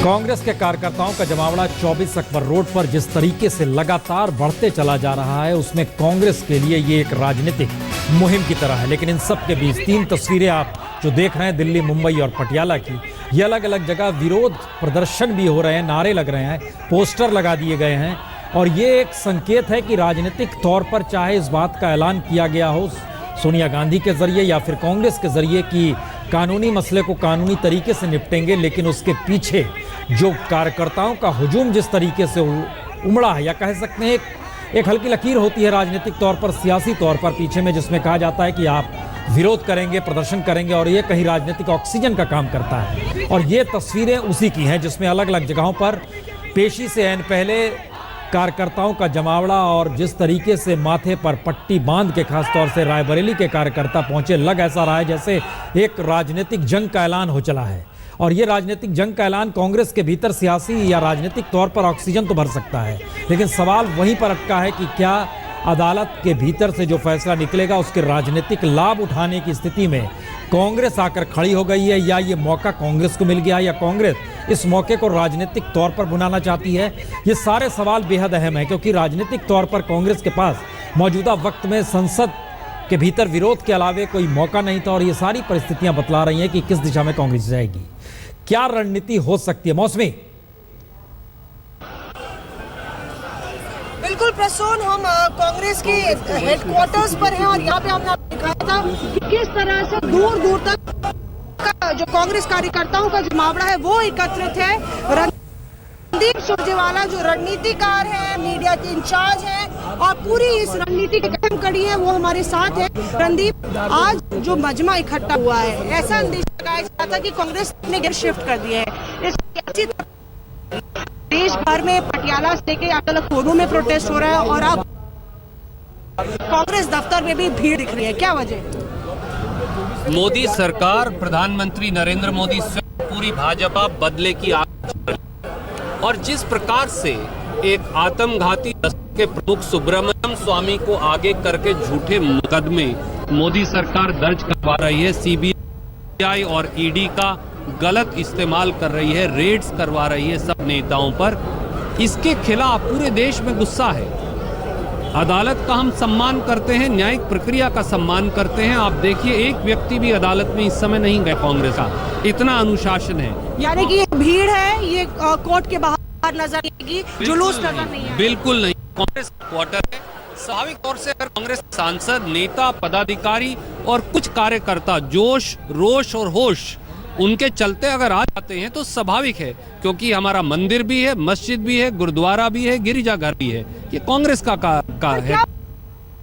कांग्रेस के कार्यकर्ताओं का जमावड़ा 24 अकबर रोड पर जिस तरीके से लगातार बढ़ते चला जा रहा है, उसमें कांग्रेस के लिए ये एक राजनीतिक मुहिम की तरह है। लेकिन इन सब के बीच तीन तस्वीरें आप जो देख रहे हैं दिल्ली, मुंबई और पटियाला की, ये अलग अलग जगह विरोध प्रदर्शन भी हो रहे हैं, नारे लग रहे हैं, पोस्टर लगा दिए गए हैं। और ये एक संकेत है कि राजनीतिक तौर पर चाहे इस बात का ऐलान किया गया हो सोनिया गांधी के जरिए या फिर कांग्रेस के जरिए कि कानूनी मसले को कानूनी तरीके से निपटेंगे, लेकिन उसके पीछे जो कार्यकर्ताओं का हुजूम जिस तरीके से उमड़ा है, या कह सकते हैं एक हल्की लकीर होती है राजनीतिक तौर पर, सियासी तौर पर पीछे में, जिसमें कहा जाता है कि आप विरोध करेंगे, प्रदर्शन करेंगे, और ये कहीं राजनीतिक ऑक्सीजन का काम करता है। और ये तस्वीरें उसी की हैं जिसमें अलग अलग जगहों पर पेशी से ऐन पहले कार्यकर्ताओं का जमावड़ा और जिस तरीके से माथे पर पट्टी बांध के खासतौर से रायबरेली के कार्यकर्ता पहुंचे, लग ऐसा रहा है जैसे एक राजनीतिक जंग का ऐलान हो चला है। और ये राजनीतिक जंग का ऐलान कांग्रेस के भीतर सियासी या राजनीतिक तौर पर ऑक्सीजन तो भर सकता है, लेकिन सवाल वहीं पर अटका है कि क्या अदालत के भीतर से जो फैसला निकलेगा उसके राजनीतिक लाभ उठाने की स्थिति में कांग्रेस आकर खड़ी हो गई है, या ये मौका कांग्रेस को मिल गया, या कांग्रेस इस मौके को राजनीतिक तौर पर बुनाना चाहती है। ये सारे सवाल बेहद अहम है, क्योंकि राजनीतिक तौर पर कांग्रेस के पास मौजूदा वक्त में संसद के भीतर विरोध के अलावे कोई मौका नहीं था। और ये सारी परिस्थितियां बतला रही हैं कि किस दिशा में कांग्रेस जाएगी, क्या रणनीति हो सकती है। मौसमी, बिल्कुल प्रसून, हम कांग्रेस के हेडक्वार्टर्स पर हैं और यहाँ पे हमने दिखाया था कि किस तरह से दूर दूर तक जो कांग्रेस कार्यकर्ताओं का जमावड़ा है वो एकत्रित है। रणदीप सुरजेवाला जो रणनीतिकार है, मीडिया के इंचार्ज है और पूरी इस रणनीति की अहम कड़ी है, वो हमारे साथ है। रणदीप, आज जो मजमा इकट्ठा हुआ है, ऐसा अंदेशा लगाया जा रहा था कि कांग्रेस ने गियर शिफ्ट कर दिया है। इस देश भर में पटियाला से लेके अलग अलग कोनों में प्रोटेस्ट हो रहा है और अब कांग्रेस दफ्तर में भी भीड़ दिख रही है, क्या वजह? मोदी सरकार, प्रधानमंत्री नरेंद्र मोदी से पूरी भाजपा बदले की आग, और जिस प्रकार से एक आत्मघाती के प्रमुख सुब्रमण्यम स्वामी को आगे करके झूठे मुकदमे मोदी सरकार दर्ज करवा रही है, सीबीआई और ईडी का गलत इस्तेमाल कर रही है, रेड्स करवा रही है सब नेताओं पर, इसके खिलाफ पूरे देश में गुस्सा है। अदालत का हम सम्मान करते हैं, न्यायिक प्रक्रिया का सम्मान करते हैं। आप देखिए, एक व्यक्ति भी अदालत में इस समय नहीं गए कांग्रेस का, इतना अनुशासन है। यानी कि ये भीड़ है, ये कोर्ट के बाहर नजर आएगी, जुलूस नजर नहीं है। बिल्कुल नहीं, कांग्रेस क्वार्टर है। स्वाभाविक तौर से अगर कांग्रेस सांसद, नेता, पदाधिकारी और कुछ कार्यकर्ता जोश, रोश और होश उनके चलते अगर आ जाते हैं तो स्वाभाविक है, क्योंकि हमारा मंदिर भी है, मस्जिद भी है, गुरुद्वारा भी है, गिरिजाघर भी है, ये कांग्रेस का है। क्या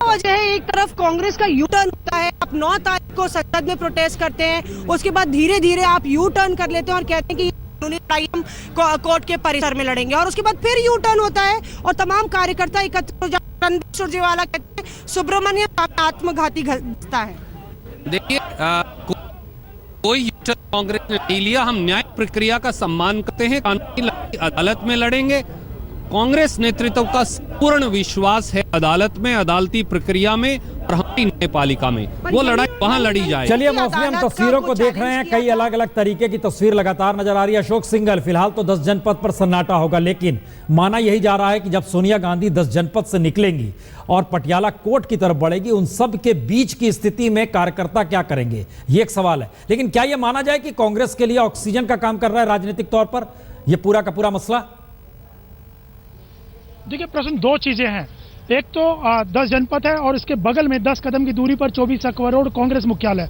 वजह है? एक तरफ कांग्रेस का यू टर्न होता है, आप 9 तारीख को संसद में प्रोटेस्ट करते हैं, उसके बाद धीरे धीरे आप यू टर्न कर लेते हैं और कहते हैं कि कानूनी लड़ाई हम कोर्ट के परिसर में लड़ेंगे, और उसके बाद फिर यू टर्न होता है और तमाम कार्यकर्ता एकत्र हो जाते हैं। रणदीप सुरजेवाला कहते हैं सुब्रमण्यम आत्मघाती घटना है। देखिए, कोई कांग्रेस ने नहीं लिया, हम न्यायिक प्रक्रिया का सम्मान करते हैं, कानूनी लड़ाई अदालत में लड़ेंगे। कांग्रेस नेतृत्व का पूर्ण विश्वास है अदालत में, अदालती प्रक्रिया में और हमारी न्यायपालिका में, वो लड़ाई वहां लड़ी जाए। चलिए मौसमी, हम तस्वीरों को देख रहे हैं, कई अलग अलग तरीके की तस्वीर लगातार नजर आ रही है। अशोक सिंघल, फिलहाल तो 10 जनपद पर सन्नाटा होगा, लेकिन माना यही जा रहा है कि जब सोनिया गांधी 10 जनपद से निकलेंगी और पटियाला कोर्ट की तरफ बढ़ेगी, उन सब के बीच की स्थिति में कार्यकर्ता क्या करेंगे, ये एक सवाल है। लेकिन क्या यह माना जाए कि कांग्रेस के लिए ऑक्सीजन का काम कर रहा है राजनीतिक तौर पर यह पूरा का पूरा मसला? देखिए प्रश्न, दो चीजें हैं। एक तो 10 जनपद है और इसके बगल में 10 कदम की दूरी पर 24 अकबर रोड कांग्रेस मुख्यालय।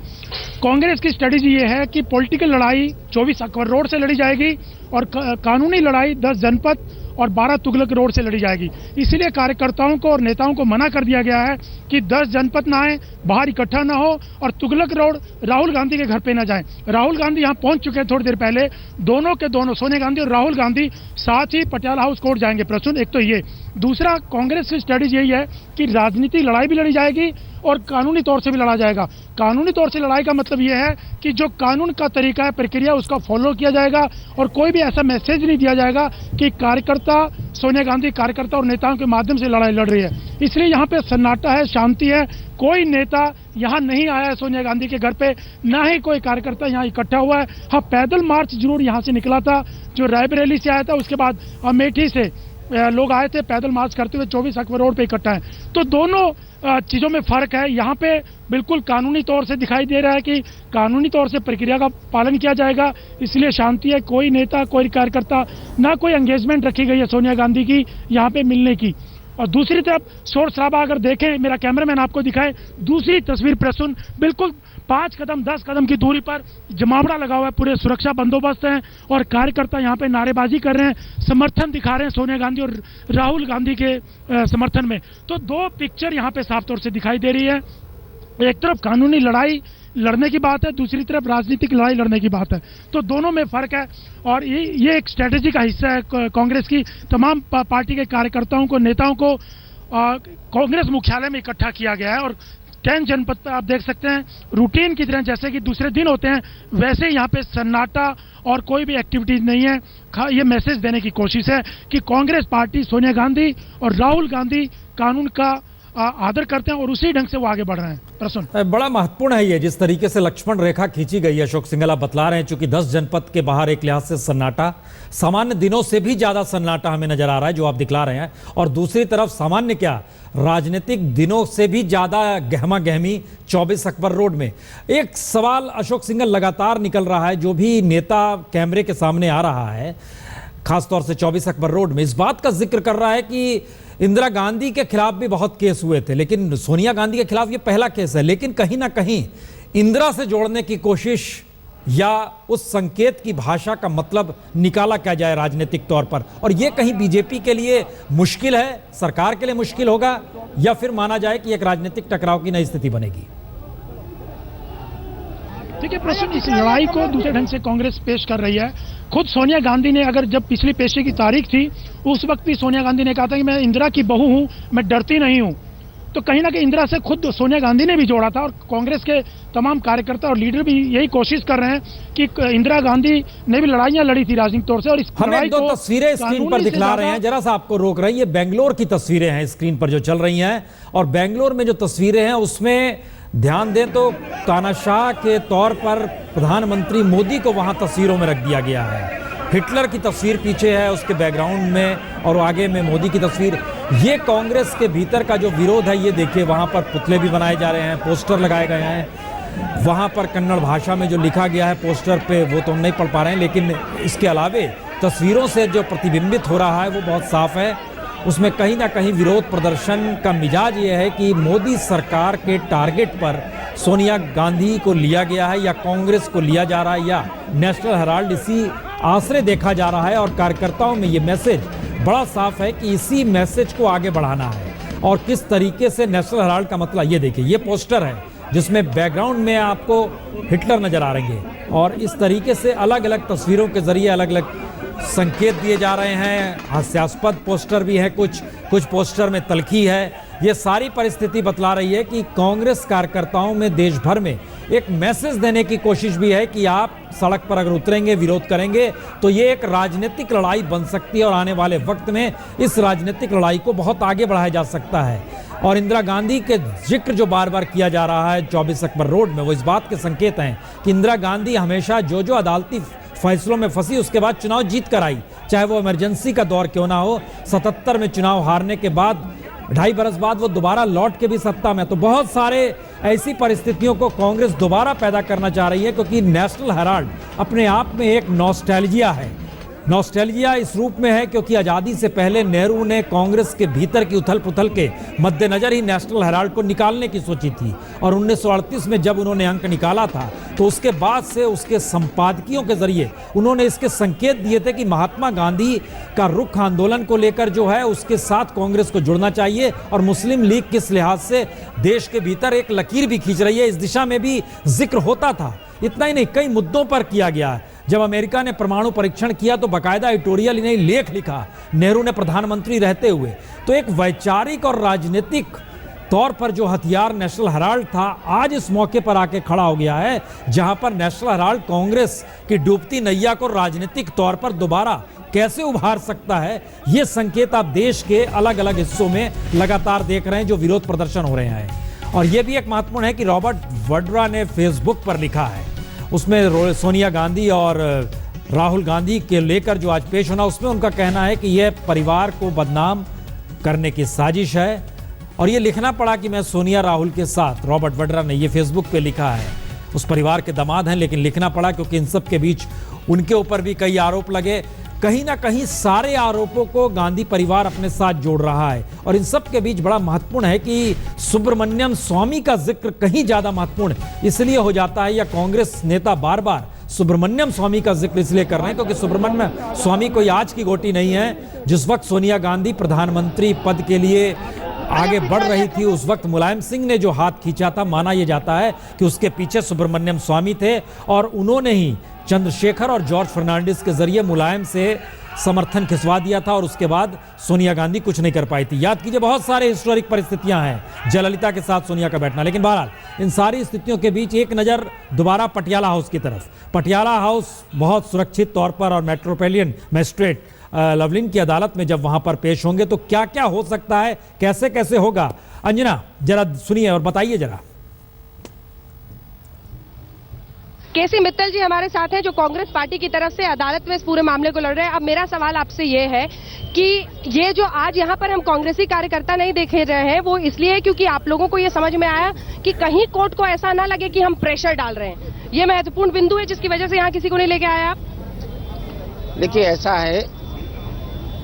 कांग्रेस की स्ट्रेटेजी ये है कि पॉलिटिकल लड़ाई 24 अकबर रोड से लड़ी जाएगी और कानूनी लड़ाई 10 जनपद और 12 तुगलक रोड से लड़ी जाएगी। इसीलिए कार्यकर्ताओं को और नेताओं को मना कर दिया गया है कि 10 जनपद ना आए, बाहर इकट्ठा ना हो, और तुगलक रोड राहुल गांधी के घर पे ना जाएं। राहुल गांधी यहां पहुंच चुके हैं थोड़ी देर पहले, दोनों के दोनों सोनिया गांधी और राहुल गांधी साथ ही पटियाला हाउस कोर्ट जाएंगे। प्रसून, एक तो ये, दूसरा, कांग्रेस की स्ट्रेटेजी यही है कि राजनीतिक लड़ाई भी लड़ी जाएगी और कानूनी तौर से भी लड़ा जाएगा। कानूनी तौर से लड़ाई का मतलब यह है कि जो कानून का तरीका है, प्रक्रिया, उसका फॉलो किया जाएगा और कोई भी ऐसा मैसेज नहीं दिया जाएगा कि कार्यकर्ता, सोनिया गांधी कार्यकर्ता और नेताओं के माध्यम से लड़ाई लड़ रही है। इसलिए यहाँ पे सन्नाटा है, शांति है, कोई नेता यहाँ नहीं आया है सोनिया गांधी के घर पे, ना ही कोई कार्यकर्ता यहाँ इकट्ठा हुआ है। हाँ, पैदल मार्च जरूर यहाँ से निकला था, जो रायबरेली से आया था, उसके बाद अमेठी से लोग आए थे पैदल मार्च करते हुए 24 अकबर रोड पे इकट्ठा है। तो दोनों चीज़ों में फ़र्क है। यहाँ पे बिल्कुल कानूनी तौर से दिखाई दे रहा है कि कानूनी तौर से प्रक्रिया का पालन किया जाएगा, इसलिए शांति है। कोई नेता, कोई कार्यकर्ता, ना कोई एंगेजमेंट रखी गई है सोनिया गांधी की यहाँ पे मिलने की। और दूसरी तरफ शोर शराबा अगर देखें, मेरा कैमरामैन आपको दिखाए दूसरी तस्वीर प्रसून, बिल्कुल 5 कदम 10 कदम की दूरी पर जमावड़ा लगा हुआ है, पूरे सुरक्षा बंदोबस्त हैं और कार्यकर्ता यहाँ पे नारेबाजी कर रहे हैं, समर्थन दिखा रहे हैं सोनिया गांधी और राहुल गांधी के समर्थन में। तो दो पिक्चर यहाँ पे साफ तौर से दिखाई दे रही है। एक तरफ कानूनी लड़ाई लड़ने की बात है, दूसरी तरफ राजनीतिक लड़ाई लड़ने की बात है। तो दोनों में फर्क है और ये एक स्ट्रेटेजी का हिस्सा है कांग्रेस की। तमाम पार्टी के कार्यकर्ताओं को, नेताओं को कांग्रेस मुख्यालय में इकट्ठा किया गया है और 10 जनपद पर आप देख सकते हैं रूटीन की तरह, जैसे कि दूसरे दिन होते हैं वैसे यहाँ पे सन्नाटा और कोई भी एक्टिविटीज नहीं है। ये मैसेज देने की कोशिश है कि कांग्रेस पार्टी, सोनिया गांधी और राहुल गांधी कानून का आदर करते हैं और उसी ढंग से वो आगे बढ़ रहे हैं। प्रसून, बड़ा महत्वपूर्ण है ये जिस तरीके से लक्ष्मण रेखा खींची गई है। अशोक सिंघल आप बतला रहे हैं, चूंकि 10 जनपद के बाहर एक लिहाज से सन्नाटा, सामान्य दिनों से भी ज्यादा सन्नाटा हमें नजर आ रहा है जो आप दिखला रहे हैं, और दूसरी तरफ सामान्य क्या, राजनीतिक दिनों से भी ज्यादा गहमा गहमी 24 अकबर रोड में। एक सवाल अशोक सिंघल लगातार निकल रहा है, जो भी नेता कैमरे के सामने आ रहा है, खासतौर से 24 अकबर रोड में, इस बात का जिक्र कर रहा है कि इंदिरा गांधी के खिलाफ भी बहुत केस हुए थे, लेकिन सोनिया गांधी के खिलाफ ये पहला केस है। लेकिन कहीं ना कहीं इंदिरा से जोड़ने की कोशिश या उस संकेत की भाषा का मतलब निकाला क्या जाए राजनीतिक तौर पर, और ये कहीं बीजेपी के लिए मुश्किल है, सरकार के लिए मुश्किल होगा, या फिर माना जाए कि एक राजनीतिक टकराव की नई स्थिति बनेगी। ठीक है प्रश्न, इस लड़ाई को दूसरे ढंग से कांग्रेस पेश कर रही है। खुद सोनिया गांधी ने, अगर जब पिछली पेशी की तारीख थी उस वक्त भी सोनिया गांधी ने कहा था कि मैं इंदिरा की बहू हूं, मैं डरती नहीं हूं। तो कहीं ना कहीं इंदिरा से खुद सोनिया गांधी ने भी जोड़ा था और कांग्रेस के तमाम कार्यकर्ता और लीडर भी यही कोशिश कर रहे हैं कि इंदिरा गांधी ने भी लड़ाइयां लड़ी थी राजनीतिक तौर से। और इस हमें दो तस्वीरें स्क्रीन पर दिखला रहे हैं, जरा सा आपको रोक रही है, बेंगलोर की तस्वीरें हैं स्क्रीन पर जो चल रही हैं, और बेंगलोर में जो तस्वीरें हैं उसमें ध्यान दें तो तानाशाह के तौर पर प्रधानमंत्री मोदी को वहां तस्वीरों में रख दिया गया है। हिटलर की तस्वीर पीछे है उसके बैकग्राउंड में, और आगे में मोदी की तस्वीर। ये कांग्रेस के भीतर का जो विरोध है, ये देखिए, वहां पर पुतले भी बनाए जा रहे हैं, पोस्टर लगाए गए हैं, वहां पर कन्नड़ भाषा में जो लिखा गया है पोस्टर पे वो तो हम नहीं पढ़ पा रहे हैं, लेकिन इसके अलावे तस्वीरों से जो प्रतिबिंबित हो रहा है वो बहुत साफ है। उसमें कहीं ना कहीं विरोध प्रदर्शन का मिजाज ये है कि मोदी सरकार के टारगेट पर सोनिया गांधी को लिया गया है या कांग्रेस को लिया जा रहा है या नेशनल हेराल्ड, इसी आश्रय देखा जा रहा है। और कार्यकर्ताओं में ये मैसेज बड़ा साफ है कि इसी मैसेज को आगे बढ़ाना है। और किस तरीके से नेशनल हेराल्ड का मतलब, ये देखिए, ये पोस्टर है जिसमें बैकग्राउंड में आपको हिटलर नजर आ रहे हैं, और इस तरीके से अलग अलग तस्वीरों के जरिए अलग अलग संकेत दिए जा रहे हैं। हास्यास्पद पोस्टर भी है, कुछ पोस्टर में तलखी है। ये सारी परिस्थिति बतला रही है कि कांग्रेस कार्यकर्ताओं में देश भर में एक मैसेज देने की कोशिश भी है कि आप सड़क पर अगर उतरेंगे, विरोध करेंगे, तो ये एक राजनीतिक लड़ाई बन सकती है और आने वाले वक्त में इस राजनीतिक लड़ाई को बहुत आगे बढ़ाया जा सकता है। और इंदिरा गांधी के जिक्र जो बार बार किया जा रहा है 24 अकबर रोड में, वो इस बात के संकेत हैं कि इंदिरा गांधी हमेशा जो अदालती फैसलों में फंसी उसके बाद चुनाव जीत कर आई, चाहे वो इमरजेंसी का दौर क्यों ना हो। 77 में चुनाव हारने के बाद 2.5 बरस बाद वो दोबारा लौट के भी सत्ता में। तो बहुत सारे ऐसी परिस्थितियों को कांग्रेस दोबारा पैदा करना चाह रही है, क्योंकि नेशनल हेराल्ड अपने आप में एक नॉस्टैल्जिया है। नॉस्टैल्जिया इस रूप में है क्योंकि आज़ादी से पहले नेहरू ने कांग्रेस के भीतर की उथल पुथल के मद्देनजर ही नेशनल हेराल्ड को निकालने की सोची थी, और 1938 में जब उन्होंने अंक निकाला था तो उसके बाद से उसके संपादकियों के जरिए उन्होंने इसके संकेत दिए थे कि महात्मा गांधी का रुख आंदोलन को लेकर जो है उसके साथ कांग्रेस को जुड़ना चाहिए, और मुस्लिम लीग किस लिहाज से देश के भीतर एक लकीर भी खींच रही है इस दिशा में भी जिक्र होता था। इतना ही नहीं, कई मुद्दों पर किया गया है। जब अमेरिका ने परमाणु परीक्षण किया तो बाकायदा एडिटोरियल इन्हें लेख लिखा नेहरू ने प्रधानमंत्री रहते हुए। तो एक वैचारिक और राजनीतिक तौर पर जो हथियार नेशनल हेराल्ड था, आज इस मौके पर आके खड़ा हो गया है, जहां पर नेशनल हेराल्ड कांग्रेस की डूबती नैया को राजनीतिक तौर पर दोबारा कैसे उभार सकता है, ये संकेत आप देश के अलग अलग हिस्सों में लगातार देख रहे हैं जो विरोध प्रदर्शन हो रहे हैं। और यह भी एक महत्वपूर्ण है कि रॉबर्ट वड्रा ने फेसबुक पर लिखा है, उसमें सोनिया गांधी और राहुल गांधी के लेकर जो आज पेश होना, उसमें उनका कहना है कि यह परिवार को बदनाम करने की साजिश है। और ये लिखना पड़ा कि मैं सोनिया राहुल के साथ, रॉबर्ट वड्रा ने ये फेसबुक पे लिखा है, उस परिवार के दामाद हैं, लेकिन लिखना पड़ा क्योंकि इन सब के बीच उनके ऊपर भी कई आरोप लगे। कहीं ना कहीं सारे आरोपों को गांधी परिवार अपने साथ जोड़ रहा है। और इन सब के बीच बड़ा महत्वपूर्ण है कि सुब्रमण्यम स्वामी का जिक्र कहीं ज्यादा महत्वपूर्ण इसलिए हो जाता है, या कांग्रेस नेता बार बार सुब्रमण्यम स्वामी का जिक्र इसलिए कर रहे हैं क्योंकि सुब्रमण्यम स्वामी कोई आज की गोटी नहीं है। जिस वक्त सोनिया गांधी प्रधानमंत्री पद के लिए आगे बढ़ रही थी, उस वक्त मुलायम सिंह ने जो हाथ खींचा था, माना यह जाता है कि उसके पीछे सुब्रमण्यम स्वामी थे और उन्होंने ही चंद्रशेखर और जॉर्ज फर्नांडिस के जरिए मुलायम से समर्थन खिंचवा दिया था और उसके बाद सोनिया गांधी कुछ नहीं कर पाई थी। याद कीजिए, बहुत सारे हिस्टोरिक परिस्थितियां हैं, जयललिता के साथ सोनिया का बैठना। लेकिन बहरहाल इन सारी स्थितियों के बीच एक नज़र दोबारा पटियाला हाउस की तरफ। पटियाला हाउस बहुत सुरक्षित तौर पर, और मेट्रोपोलिटन मजिस्ट्रेट लवलिन की अदालत में जब वहां पर पेश होंगे तो क्या क्या हो सकता है, कैसे कैसे होगा, अंजना जरा सुनिए और बताइए जरा। केसी मित्तल जी हमारे साथ हैं जो कांग्रेस पार्टी की तरफ से अदालत में इस पूरे मामले को लड़ रहे हैं। अब मेरा सवाल आपसे ये है कि ये जो आज यहाँ पर हम कांग्रेसी कार्यकर्ता नहीं देखे रहे हैं, वो इसलिए क्योंकि आप लोगों को ये समझ में आया कि कहीं कोर्ट को ऐसा ना लगे कि हम प्रेशर डाल रहे हैं। ये महत्वपूर्ण बिंदु है जिसकी वजह से यहाँ किसी को नहीं लेके आया आप। देखिए, ऐसा है,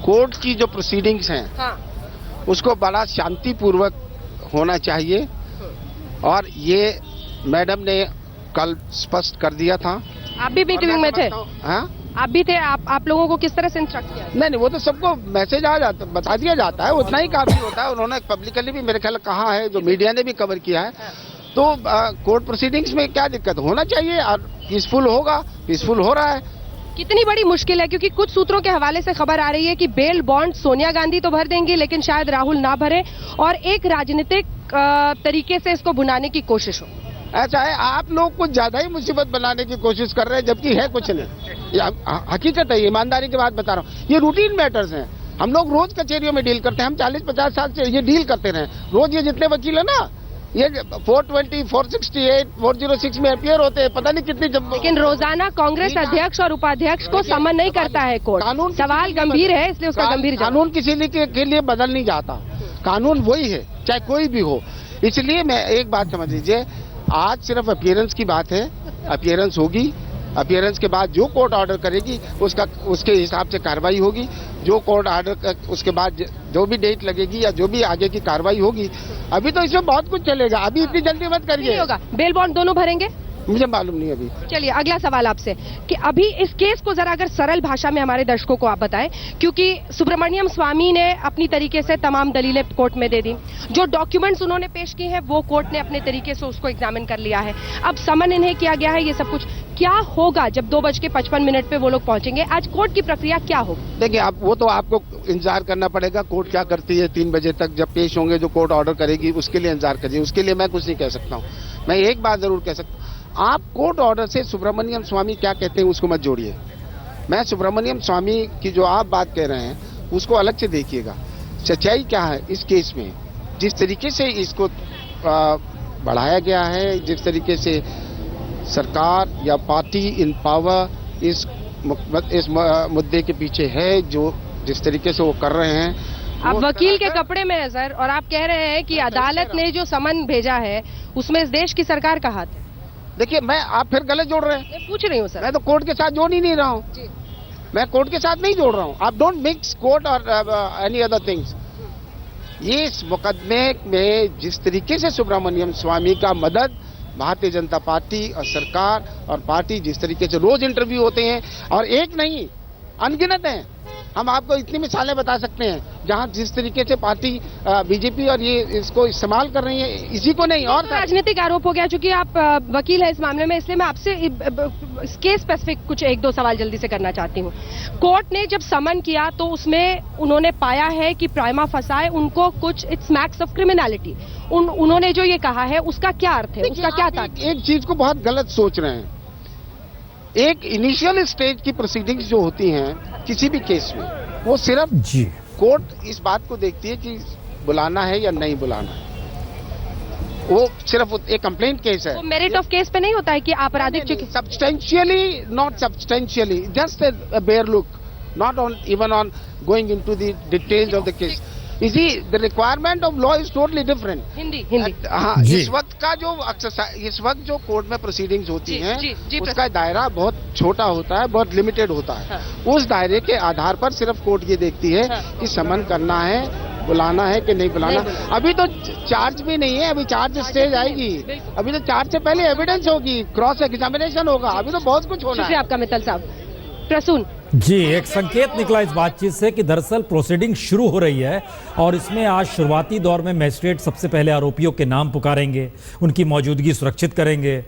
कोर्ट की जो प्रोसीडिंग्स हैं, हाँ। उसको बड़ा शांतिपूर्वक होना चाहिए। और ये मैडम ने कल स्पष्ट कर दिया था। आप भी मीटिंग में थे? हाँ, आप भी थे। आप लोगों को किस तरह से इंस्ट्रक्ट किया? नहीं, वो तो सबको मैसेज आ जाता, बता दिया जाता है, उतना ही काफी होता है। उन्होंने पब्लिकली भी मेरे ख्याल कहा है, जो मीडिया ने भी कवर किया है। तो कोर्ट प्रोसीडिंग्स में क्या दिक्कत होना चाहिए, और पीसफुल होगा, पीसफुल हो रहा है। कितनी बड़ी मुश्किल है, क्योंकि कुछ सूत्रों के हवाले से खबर आ रही है कि बेल बॉन्ड सोनिया गांधी तो भर देंगी लेकिन शायद राहुल ना भरे, और एक राजनीतिक तरीके से इसको भुनाने की कोशिश हो। ऐसा है, आप लोग कुछ ज्यादा ही मुसीबत बनाने की कोशिश कर रहे हैं, जबकि है कुछ नहीं। हकीकत है, ईमानदारी की बात बता रहा हूँ। ये रूटीन मैटर्स हैं, हम लोग रोज कचहरियों में डील करते हैं। हम 40-50 साल से ये डील करते रहे रोज। ये जितने वकील है ना, ये 420, 468, 406 में अपीयर होते हैं, पता नहीं कितनी। लेकिन रोजाना कांग्रेस अध्यक्ष और उपाध्यक्ष को समन नहीं करता है कोर्ट। कानून सवाल गंभीर है, इसलिए उसका गंभीर कानून किसी के लिए बदल नहीं जाता। कानून वही है, चाहे कोई भी हो। इसलिए मैं एक बात समझ लीजिए, आज सिर्फ अपीयरेंस की बात है। अपीयरेंस होगी, अपीयरेंस के बाद जो कोर्ट ऑर्डर करेगी उसके हिसाब से कार्रवाई होगी। जो कोर्ट ऑर्डर उसके बाद जो भी डेट लगेगी या जो भी आगे की कार्रवाई होगी, अभी तो इसमें बहुत कुछ चलेगा। अभी इतनी जल्दी मत करिए। होगा बेल बॉन्ड दोनों भरेंगे, मुझे मालूम नहीं अभी। चलिए अगला सवाल आपसे कि अभी इस केस को जरा अगर सरल भाषा में हमारे दर्शकों को आप बताएं, क्योंकि सुब्रमण्यम स्वामी ने अपनी तरीके से तमाम दलीलें कोर्ट में दे दी, जो डॉक्यूमेंट्स उन्होंने पेश किए हैं वो कोर्ट ने अपने तरीके से उसको एग्जामिन कर लिया है। अब समन इन्हें किया गया है, ये सब कुछ क्या होगा जब 2:55 पे वो लोग पहुंचेंगे? आज कोर्ट की प्रक्रिया क्या होगी? देखिए, आप वो तो आपको इंतजार करना पड़ेगा, कोर्ट क्या करती है। 3 बजे तक जब पेश होंगे, जो कोर्ट ऑर्डर करेगी उसके लिए इंतजार करिए। उसके लिए मैं कुछ नहीं कह सकता हूँ। मैं एक बात जरूर कह सकता हूँ, आप कोर्ट ऑर्डर से सुब्रमण्यम स्वामी क्या कहते हैं उसको मत जोड़िए। मैं सुब्रमण्यम स्वामी की जो आप बात कह रहे हैं उसको अलग से देखिएगा। सच्चाई क्या है इस केस में, जिस तरीके से इसको बढ़ाया गया है, जिस तरीके से सरकार या पार्टी इन पावर इस मुद्दे के पीछे है, जो जिस तरीके से वो कर रहे हैं। आप वकील के कपड़े में है सर, और आप कह रहे हैं कि अदालत ने जो समन भेजा है उसमें इस देश की सरकार का हाथ है। देखिए, आप फिर गलत जोड़ रहे हैं। मैं पूछ रही हूँ सर। मैं तो कोर्ट के साथ जोड़ ही नहीं रहा हूँ। मैं कोर्ट के साथ नहीं जोड़ रहा हूँ। आप डोंट मिक्स कोर्ट और एनी अदर थिंग्स। ये इस मुकदमे में जिस तरीके से सुब्रमण्यम स्वामी का मदद भारतीय जनता पार्टी और सरकार और पार्टी, जिस तरीके से रोज इंटरव्यू होते हैं, और एक नहीं अनगिनत हैं, हम आपको इतनी मिसालें बता सकते हैं जहां जिस तरीके से पार्टी बीजेपी और ये इसको इस्तेमाल कर रही है, इसी को नहीं और राजनीतिक आरोप हो गया। चूंकि आप वकील है इस मामले में, इसलिए मैं आपसे केस स्पेसिफिक कुछ 1-2 सवाल जल्दी से करना चाहती हूँ। कोर्ट ने जब समन किया तो उसमें उन्होंने पाया है कि प्राइमा फसाए उनको कुछ इट्स मैक्स ऑफ क्रिमिनलिटी, उन्होंने जो ये कहा है उसका क्या अर्थ है, उसका क्या तात्पर्य? एक चीज को बहुत गलत सोच रहे हैं। एक इनिशियल स्टेज की प्रोसीडिंग्स जो होती हैं किसी भी केस में, वो सिर्फ जी कोर्ट इस बात को देखती है कि बुलाना है या नहीं बुलाना है। वो सिर्फ एक कंप्लेंट केस है, वो मेरिट ऑफ केस पे नहीं होता है कि आपराधिक चूंकि substantially not substantially, just a bare look, not on even on going into the details of the case. You see, the requirement of law is totally different. Hindi हाँ, जी। इस वक्त जो कोर्ट में प्रोसीडिंग्स होती जी, हैं, जी, उसका दायरा बहुत छोटा होता है, बहुत लिमिटेड होता है। हाँ। उस दायरे के आधार पर सिर्फ कोर्ट ये देखती है हाँ। कि समन करना है, बुलाना है कि नहीं बुलाना। अभी तो चार्ज भी नहीं है, अभी चार्ज स्टेज आएगी, अभी तो चार्ज से पहले एविडेंस होगी, क्रॉस एग्जामिनेशन होगा, अभी तो बहुत कुछ होना शुक्रिया है। आपका मित्तल साहब। प्रसून जी, एक संकेत निकला इस बातचीत से कि दरअसल प्रोसीडिंग शुरू हो रही है और इसमें आज शुरुआती दौर में मजिस्ट्रेट सबसे पहले आरोपियों के नाम पुकारेंगे, उनकी मौजूदगी सुरक्षित करेंगे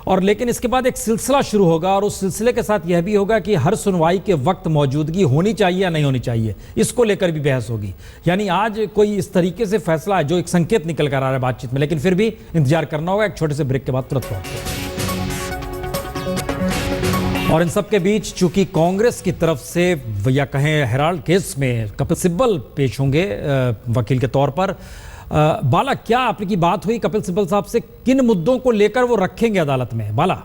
और लेकिन इसके बाद एक सिलसिला शुरू होगा और उस सिलसिले के साथ यह भी होगा कि हर सुनवाई के वक्त मौजूदगी होनी चाहिए या नहीं होनी चाहिए, इसको लेकर भी बहस होगी। यानी आज कोई इस तरीके से फैसला है जो एक संकेत निकल कर आ रहा है बातचीत में, लेकिन फिर भी इंतजार करना होगा। एक छोटे से ब्रेक के बाद तुरंत लौटते हैं। और इन सब के बीच चूंकि कांग्रेस की तरफ से या कहें हेराल्ड केस में कपिल सिब्बल पेश होंगे वकील के तौर पर, बाला क्या आपकी बात हुई कपिल सिब्बल साहब से, किन मुद्दों को लेकर वो रखेंगे अदालत में? बाला,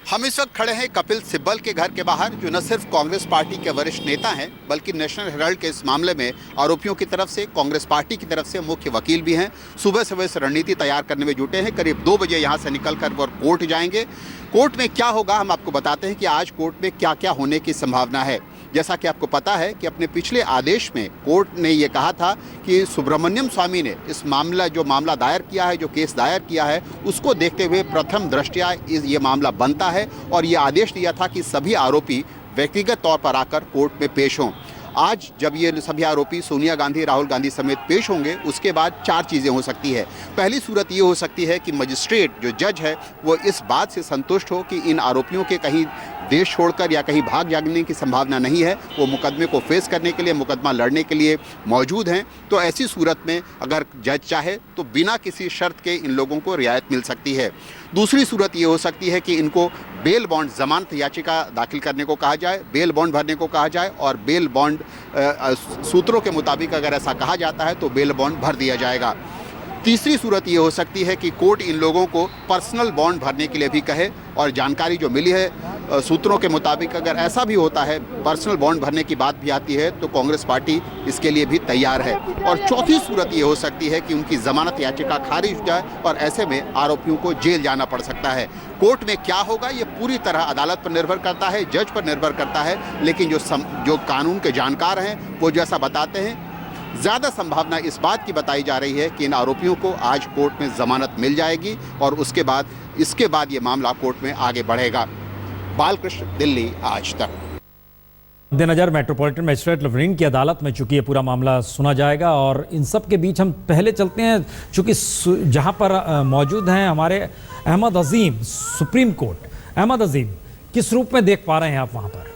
हम इस वक्त खड़े हैं कपिल सिब्बल के घर के बाहर, जो न सिर्फ कांग्रेस पार्टी के वरिष्ठ नेता हैं बल्कि नेशनल हेराल्ड के इस मामले में आरोपियों की तरफ से कांग्रेस पार्टी की तरफ से मुख्य वकील भी हैं। सुबह सुबह इस रणनीति तैयार करने में जुटे हैं। करीब 2 बजे यहाँ से निकलकर वो कोर्ट जाएंगे। कोर्ट में क्या होगा हम आपको बताते हैं कि आज कोर्ट में क्या क्या होने की संभावना है। जैसा कि आपको पता है कि अपने पिछले आदेश में कोर्ट ने ये कहा था कि सुब्रमण्यम स्वामी ने इस मामला दायर किया है, जो केस दायर किया है, उसको देखते हुए प्रथम दृष्टया ये मामला बनता है और ये आदेश दिया था कि सभी आरोपी व्यक्तिगत तौर पर आकर कोर्ट में पेश हों। आज जब ये सभी आरोपी सोनिया गांधी, राहुल गांधी समेत पेश होंगे, उसके बाद 4 चीज़ें हो सकती है। पहली सूरत ये हो सकती है कि मजिस्ट्रेट जो जज है वो इस बात से संतुष्ट हो कि इन आरोपियों के कहीं देश छोड़कर या कहीं भाग जाने की संभावना नहीं है, वो मुकदमे को फेस करने के लिए, मुकदमा लड़ने के लिए मौजूद हैं। तो ऐसी सूरत में अगर जज चाहे तो बिना किसी शर्त के इन लोगों को रियायत मिल सकती है। दूसरी सूरत ये हो सकती है कि इनको बेल बॉन्ड जमानत याचिका दाखिल करने को कहा जाए, बेल बॉन्ड भरने को कहा जाए और बेल बॉन्ड सूत्रों के मुताबिक अगर ऐसा कहा जाता है तो बेल बॉन्ड भर दिया जाएगा। तीसरी सूरत ये हो सकती है कि कोर्ट इन लोगों को पर्सनल बॉन्ड भरने के लिए भी कहे और जानकारी जो मिली है सूत्रों के मुताबिक अगर ऐसा भी होता है, पर्सनल बॉन्ड भरने की बात भी आती है, तो कांग्रेस पार्टी इसके लिए भी तैयार है। और चौथी सूरत ये हो सकती है कि उनकी जमानत याचिका खारिज हो जाए और ऐसे में आरोपियों को जेल जाना पड़ सकता है। कोर्ट में क्या होगा ये पूरी तरह अदालत पर निर्भर करता है, जज पर निर्भर करता है, लेकिन जो कानून के जानकार हैं वो जैसा बताते हैं, ज़्यादा संभावना इस बात की बताई जा रही है कि इन आरोपियों को आज कोर्ट में जमानत मिल जाएगी और इसके बाद ये मामला कोर्ट में आगे बढ़ेगा। बालकृष्ण, दिल्ली, आज तक। मद्देनजर मेट्रोपॉलिटन मजिस्ट्रेट लवरीन की अदालत में चूंकि ये पूरा मामला सुना जाएगा और इन सब के बीच हम पहले चलते हैं, चूंकि जहां पर मौजूद हैं हमारे अहमद अजीम, सुप्रीम कोर्ट। अहमद अजीम, किस रूप में देख पा रहे हैं आप वहां पर?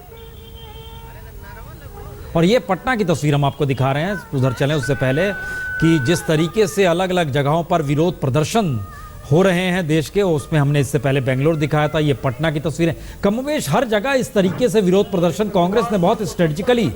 और ये पटना की तस्वीर हम आपको दिखा रहे हैं, उधर चलें उससे पहले, कि जिस तरीके से अलग अलग जगहों पर विरोध प्रदर्शन हो रहे हैं देश के, उसमें हमने इससे पहले बेंगलोर दिखाया था, ये पटना की तस्वीरें। कमोवेश हर जगह इस तरीके से विरोध प्रदर्शन कांग्रेस ने बहुत स्ट्रेटेजिकली,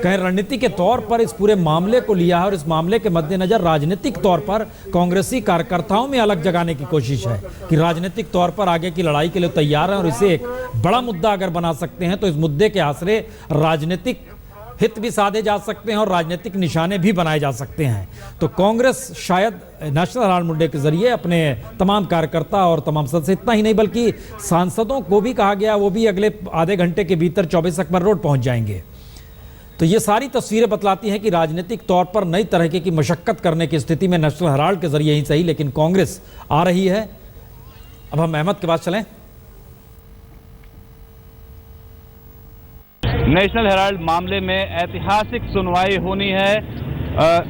कहें रणनीति के तौर पर इस पूरे मामले को लिया है और इस मामले के मद्देनजर राजनीतिक तौर पर कांग्रेसी कार्यकर्ताओं में अलग जगाने की कोशिश है कि राजनीतिक तौर पर आगे की लड़ाई के लिए तैयार हैं और इसे एक बड़ा मुद्दा अगर बना सकते हैं तो इस मुद्दे के आसरे राजनीतिक हित भी साधे जा सकते हैं और राजनीतिक निशाने भी बनाए जा सकते हैं। तो कांग्रेस शायद नेशनल हेराल्ड मुद्दे के जरिए अपने तमाम कार्यकर्ता और तमाम सदस्य, इतना ही नहीं बल्कि सांसदों को भी कहा गया वो भी अगले आधे घंटे के भीतर 24 अकबर रोड पहुंच जाएंगे। तो ये सारी तस्वीरें बतलाती हैं कि राजनीतिक तौर पर नई तरह की मशक्कत करने की स्थिति में नेशनल हेराल्ड के जरिए ही सही, लेकिन कांग्रेस आ रही है। अब हम अहमद के पास चलें। नेशनल हेराल्ड मामले में ऐतिहासिक सुनवाई होनी है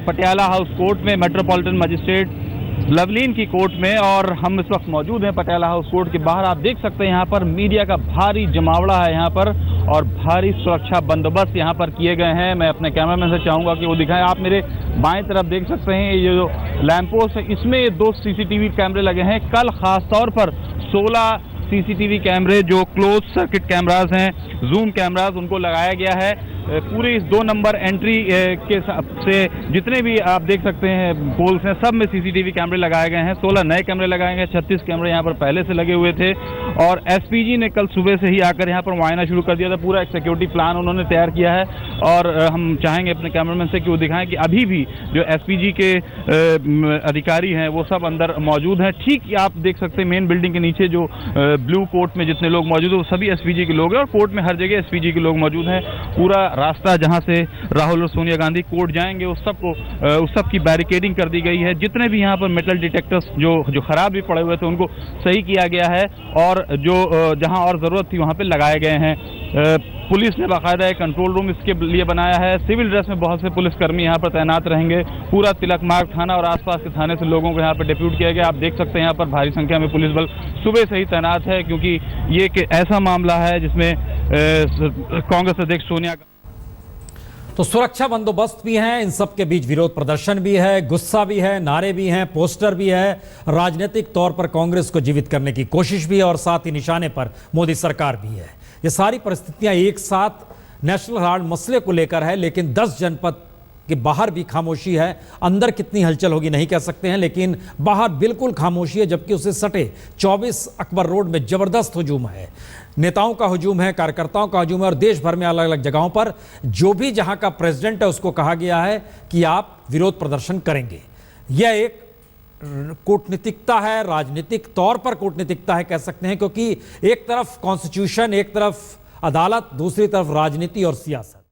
पटियाला हाउस कोर्ट में, मेट्रोपॉलिटन मजिस्ट्रेट लवलीन की कोर्ट में। और हम इस वक्त मौजूद हैं पटियाला हाउस कोर्ट के बाहर। आप देख सकते हैं यहाँ पर मीडिया का भारी जमावड़ा है यहाँ पर, और भारी सुरक्षा बंदोबस्त यहाँ पर किए गए हैं। मैं अपने कैमरामैन से चाहूँगा कि वो दिखाएं। आप मेरे बाएं तरफ देख सकते हैं ये जो लैंप पोस्ट है, इसमें 2 सीसीटीवी कैमरे लगे हैं। कल खास तौर पर 16 सीसीटीवी कैमरे जो क्लोज सर्किट कैमराज हैं, जूम कैमराज, उनको लगाया गया है। पूरे इस 2 नंबर एंट्री के से जितने भी आप देख सकते हैं पोल्स हैं, सब में सीसीटीवी कैमरे लगाए गए हैं। 16 नए कैमरे लगाए गए, 36 कैमरे यहाँ पर पहले से लगे हुए थे। और एसपीजी ने कल सुबह से ही आकर यहाँ पर मुआयना शुरू कर दिया था। पूरा एक सिक्योरिटी प्लान उन्होंने तैयार किया है। और हम चाहेंगे अपने कैमरामैन से कि वो दिखाएं कि अभी भी जो एसपीजी के अधिकारी हैं वो सब अंदर मौजूद हैं। ठीक आप देख सकते हैं मेन बिल्डिंग के नीचे जो ब्लू कोर्ट में जितने लोग मौजूद हैं वो सभी एसपीजी के लोग हैं, और कोर्ट में हर जगह एसपीजी के लोग मौजूद हैं। पूरा रास्ता जहां से राहुल और सोनिया गांधी कोर्ट जाएंगे उस सब की बैरिकेडिंग कर दी गई है। जितने भी यहाँ पर मेटल डिटेक्टर्स जो खराब भी पड़े हुए थे उनको सही किया गया है, और जो जहां और जरूरत थी वहां पे लगाए गए हैं। पुलिस ने बाकायदा एक कंट्रोल रूम इसके लिए बनाया है। सिविल ड्रेस में बहुत से पुलिसकर्मी यहाँ पर तैनात रहेंगे। पूरा तिलक मार्ग थाना और आसपास के थाने से लोगों को यहाँ पर डिप्यूट किया गया। आप देख सकते हैं यहाँ पर भारी संख्या में पुलिस बल सुबह से ही तैनात है, क्योंकि ये एक ऐसा मामला है जिसमें कांग्रेस अध्यक्ष सोनिया। तो सुरक्षा बंदोबस्त भी हैं, इन सब के बीच विरोध प्रदर्शन भी है, गुस्सा भी है, नारे भी हैं, पोस्टर भी है, राजनीतिक तौर पर कांग्रेस को जीवित करने की कोशिश भी है, और साथ ही निशाने पर मोदी सरकार भी है। ये सारी परिस्थितियां एक साथ नेशनल हेराल्ड मसले को लेकर है, लेकिन 10 जनपद के बाहर भी खामोशी है। अंदर कितनी हलचल होगी नहीं कह सकते हैं, लेकिन बाहर बिल्कुल खामोशी है। जबकि उसे सटे 24 अकबर रोड में जबरदस्त हुजूम है, नेताओं का हुजूम है, कार्यकर्ताओं का हुजूम है, और देश भर में अलग अलग जगहों पर जो भी जहां का प्रेसिडेंट है उसको कहा गया है कि आप विरोध प्रदर्शन करेंगे। यह एक कूटनीतिकता है, राजनीतिक तौर पर कूटनीतिकता है कह सकते हैं, क्योंकि एक तरफ कॉन्स्टिट्यूशन, एक तरफ अदालत, दूसरी तरफ राजनीति और सियासत।